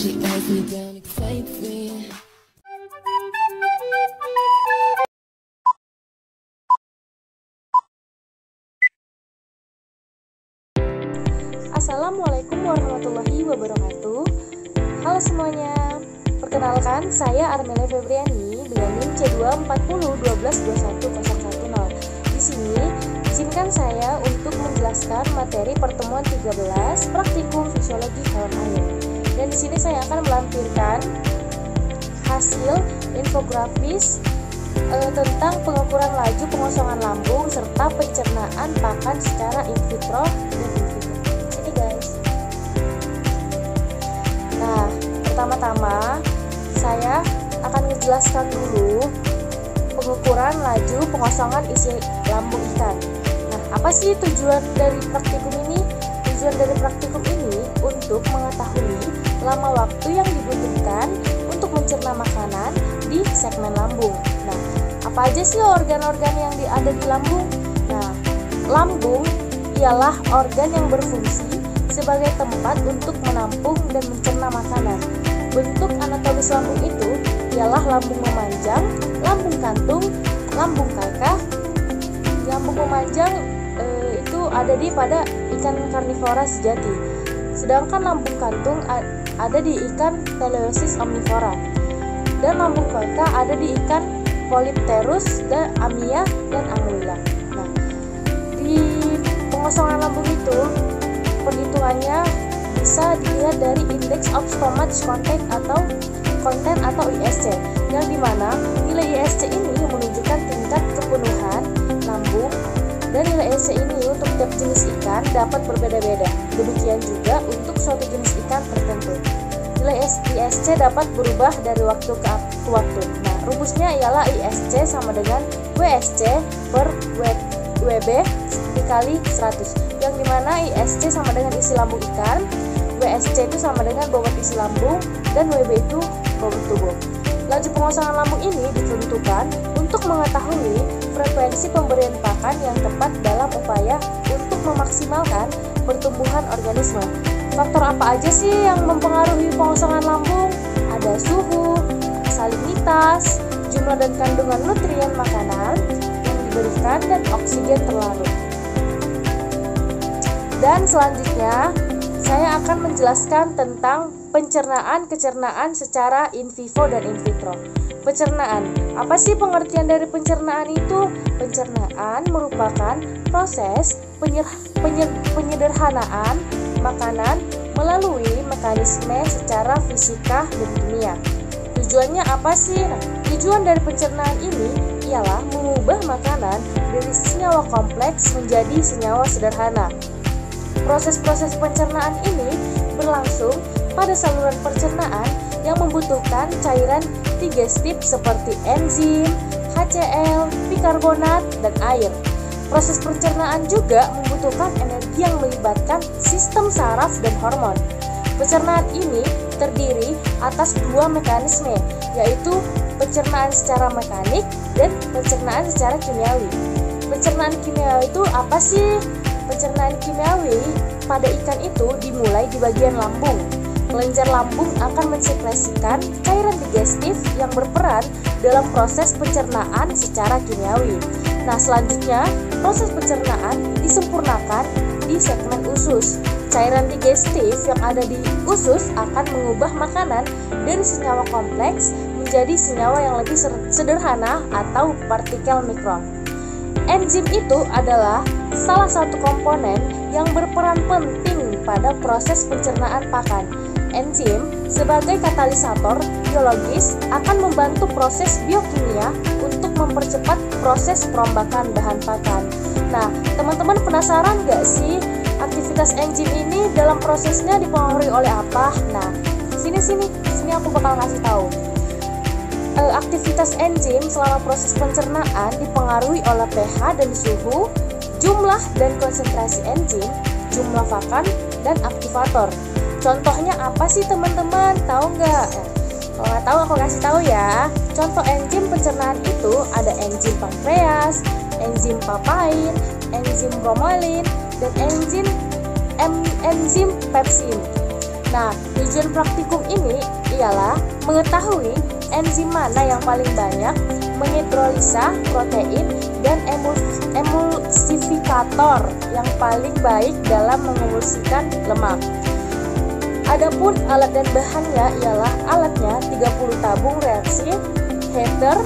She eyes me down, excites me. Assalamualaikum warahmatullahi wabarakatuh. Halo semuanya, perkenalkan saya Armelia Febriani dengan NIM C240122110. Di sini izinkan saya untuk menjelaskan materi pertemuan 13 praktikum fisiologi hewan air. Dan di sini saya akan melampirkan hasil infografis tentang pengukuran laju pengosongan lambung serta pencernaan pakan secara in vitro dan in vivo. Ini guys. Nah, pertama-tama saya akan menjelaskan dulu pengukuran laju pengosongan isi lambung ikan. Nah, apa sih tujuan dari praktikum ini? Tujuan dari praktikum ini untuk mengetahui lama waktu yang dibutuhkan untuk mencerna makanan di segmen lambung. Nah, apa aja sih organ-organ yang ada di lambung? Nah, lambung ialah organ yang berfungsi sebagai tempat untuk menampung dan mencerna makanan. Bentuk anatomis lambung itu ialah lambung memanjang, lambung kantung, lambung kakah. Lambung memanjang itu ada pada ikan karnivora sejati. Sedangkan lambung kantung ada di ikan Teleosis omnivora. Dan lambung kakah ada di ikan Polypterus dan Amia dan Angulilla. Nah, di pengosongan lambung itu perhitungannya bisa dilihat dari Index of Stomach Content atau ISC, yang dimana nilai ISC ini menunjukkan tingkat kepenuhan lambung, dan nilai ISC ini untuk tiap jenis ikan dapat berbeda-beda. Demikian juga untuk suatu jenis ikan tertentu. Nilai ISC dapat berubah dari waktu ke waktu. Nah, rumusnya ialah ISC sama dengan WSC per WB dikali 100, yang dimana ISC sama dengan isi lambung ikan, WSC itu sama dengan bobot isi lambung, dan WB itu bobot tubuh. Laju pengosongan lambung ini ditentukan untuk mengetahui frekuensi pemberian pakan yang tepat dalam upaya untuk memaksimalkan pertumbuhan organisme. Faktor apa aja sih yang mempengaruhi pengosongan lambung? Ada suhu, salinitas, jumlah dan kandungan nutrien makanan yang diberikan, dan oksigen terlarut. Dan selanjutnya, saya akan menjelaskan tentang kecernaan secara in vivo dan in vitro. Pencernaan, apa sih pengertian dari pencernaan itu? Pencernaan merupakan proses penyederhanaan makanan melalui mekanisme secara fisika dan kimia. Tujuannya apa sih? Nah, tujuan dari pencernaan ini ialah mengubah makanan dari senyawa kompleks menjadi senyawa sederhana. Proses-proses pencernaan ini berlangsung pada saluran pencernaan yang membutuhkan cairan digestif seperti enzim, HCl, bikarbonat, dan air. Proses pencernaan juga membutuhkan energi yang melibatkan sistem saraf dan hormon. Pencernaan ini terdiri atas dua mekanisme, yaitu pencernaan secara mekanik dan pencernaan secara kimiawi. Pencernaan kimiawi itu apa sih? Pencernaan kimiawi pada ikan itu dimulai di bagian lambung. Kelenjar lambung akan mensekresikan cairan digestif yang berperan dalam proses pencernaan secara kimiawi. Nah, selanjutnya proses pencernaan disempurnakan di segmen usus. Cairan digestif yang ada di usus akan mengubah makanan dari senyawa kompleks menjadi senyawa yang lebih sederhana atau partikel mikron. Enzim itu adalah salah satu komponen yang berperan penting pada proses pencernaan pakan. Enzim sebagai katalisator biologis akan membantu proses biokimia untuk mempercepat proses perombakan bahan pakan. Nah, teman-teman penasaran gak sih aktivitas enzim ini dalam prosesnya dipengaruhi oleh apa? Nah, sini aku bakal ngasih tahu. Aktivitas enzim selama proses pencernaan dipengaruhi oleh pH dan suhu, jumlah dan konsentrasi enzim, jumlah pakan, dan aktivator. Contohnya apa sih teman-teman? Tahu nggak? Kalau nggak tahu aku kasih tahu ya. Contoh enzim pencernaan itu ada enzim pankreas, enzim papain, enzim bromelain, dan enzim pepsin. Nah, tujuan praktikum ini ialah mengetahui enzim mana yang paling banyak menghidrolisa protein dan emulsifikator yang paling baik dalam mengemulsikan lemak. Adapun alat dan bahannya ialah alatnya 30 tabung reaksi, heater,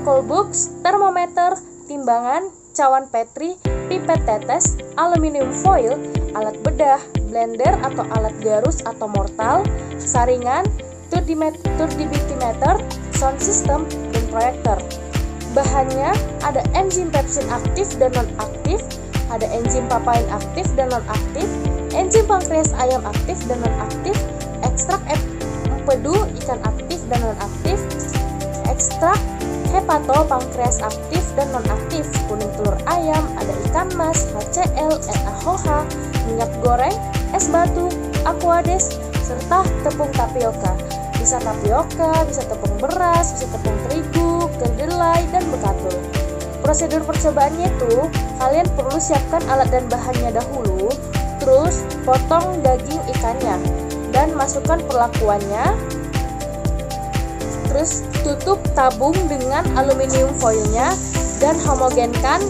Colbooks, termometer, timbangan, cawan Petri, pipet tetes, aluminium foil, alat bedah, blender atau alat garus atau mortal, saringan, turbidimeter, sound system, dan proyektor. Bahannya ada enzim pepsin aktif dan non-aktif, ada enzim papain aktif dan non-aktif, enzim pankreas ayam aktif dan non-aktif, ekstrak empedu ikan aktif dan non-aktif, ekstrak hepato pankreas aktif dan non-aktif, kuning telur ayam, ada ikan mas, HCl, NaOH, minyak goreng, es batu, aquades, serta tepung tapioka. Bisa tapioka, bisa tepung beras, bisa tepung terigu, kedelai, dan bekatul. Prosedur percobaannya itu, kalian perlu siapkan alat dan bahannya dahulu, terus potong daging ikannya, dan masukkan perlakuannya, terus tutup tabung dengan aluminium foilnya, dan homogenkan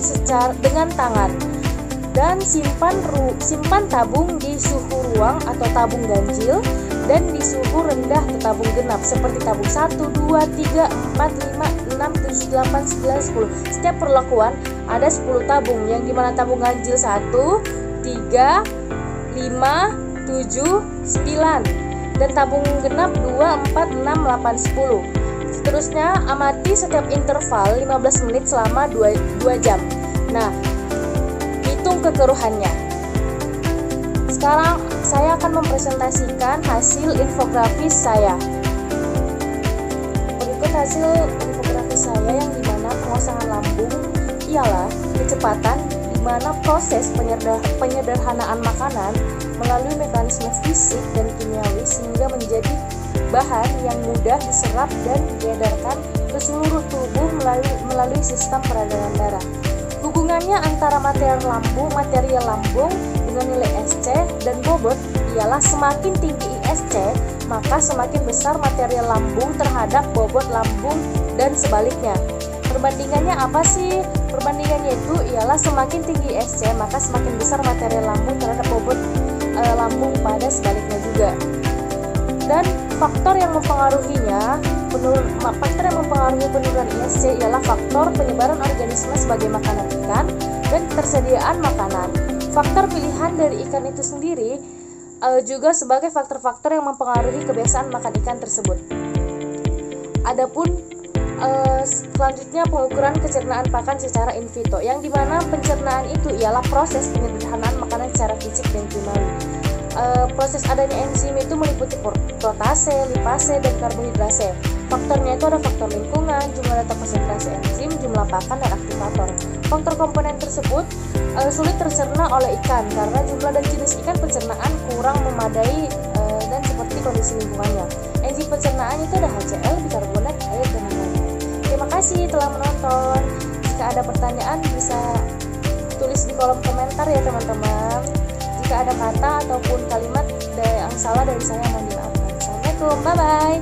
dengan tangan. Dan simpan tabung di suhu ruang atau tabung ganjil, dan di suhu rendah atau tabung genap seperti tabung 1, 2, 3, 4, 5, 6, 7, 8, 9, 10. Setiap perlakuan ada 10 tabung, yang dimana tabung ganjil 1, 3, 5, 7, 9, dan tabung genap 2, 4, 6, 8, 10. Seterusnya amati setiap interval 15 menit selama 2 jam. Nah, hitung kekeruhannya. Sekarang saya akan mempresentasikan hasil infografis saya. Berikut hasil infografis saya yang dimana pengosongan lambung ialah kecepatan dimana proses penyederhanaan makanan melalui mekanisme fisik dan kimiawi sehingga menjadi bahan yang mudah diserap dan diedarkan ke seluruh tubuh melalui sistem peredaran darah. Hubungannya antara material lambung dengan nilai SC dan bobot ialah semakin tinggi ISC, maka semakin besar material lambung terhadap bobot lambung dan sebaliknya. Perbandingannya apa sih? Perbandingannya itu ialah semakin tinggi ISC, maka semakin besar material lambung terhadap bobot lambung pada sebaliknya juga. Dan faktor yang mempengaruhi penurunan ISC ialah faktor penyebaran organisme sebagai makanan ikan dan ketersediaan makanan. Faktor pilihan dari ikan itu sendiri juga sebagai faktor-faktor yang mempengaruhi kebiasaan makan ikan tersebut. Adapun selanjutnya pengukuran kecernaan pakan secara in vitro, yang dimana pencernaan itu ialah proses penyederhanaan makanan secara fisik dan kimiawi. Proses adanya enzim itu meliputi protase, lipase, dan karbohidrase. Faktornya itu ada faktor lingkungan, jumlah data konsentrasi enzim, jumlah pakan, dan aktivator. Faktor komponen tersebut sulit tercerna oleh ikan karena jumlah dan jenis ikan pencernaan kurang memadai dan seperti kondisi lingkungannya. Enzim pencernaan itu ada HCl, bikarbonat, air, dan lain-lain. Terima kasih telah menonton. Jika ada pertanyaan bisa tulis di kolom komentar ya teman-teman. Jika ada kata ataupun kalimat yang salah dari saya mohon dimaafkan. Assalamualaikum, bye-bye.